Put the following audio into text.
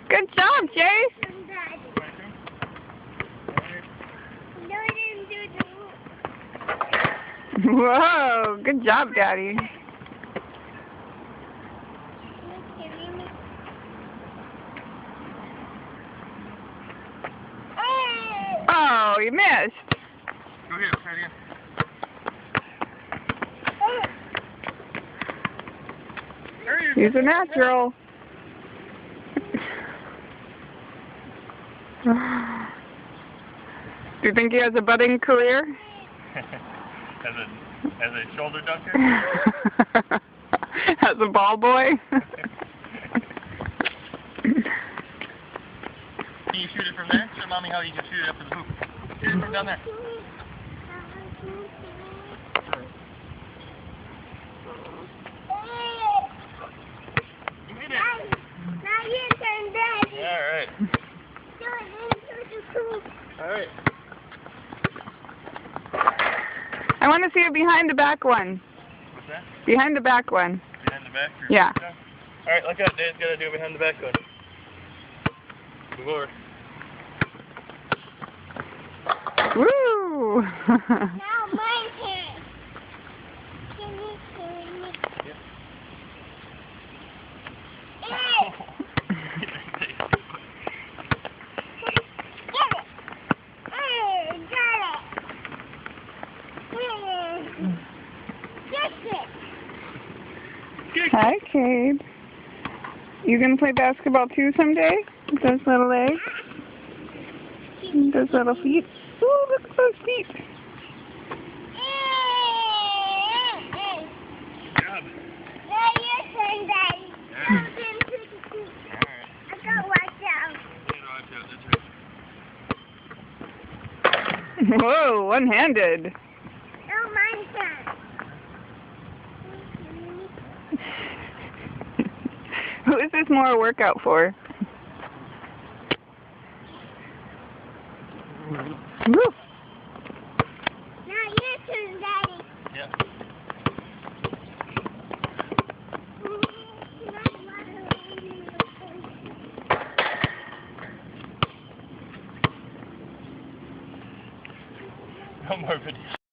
Good job, Chase. Whoa, good job, Daddy. Oh, you missed. Go here, try it again. He's a natural. Do you think he has a budding career? as a shoulder dunker? As a ball boy? Can you shoot it from there? Show Mommy how you can shoot it up to the hoop. Shoot it from down there. You hit it. Now you turn, Daddy. Yeah, alright. Alright. I want to see it behind the back one. What's that? Behind the back one. Behind the back? Yeah. Alright, look out. Dad's got to do it behind the back one. Move over. Woo! Now my turn. Can you turn me? Yeah. Hi, Cade. You gonna play basketball too someday? With those little legs? Those little feet? Ooh, look at those feet. Good job. Now your turn, Daddy. Yeah. Jump into the coop. Alright. I got watch out. Yeah, watch out. That's right. Whoa, one-handed. Now my turn. Who is this more a workout for? Woo! Now your turn, Daddy. Yeah. No more video.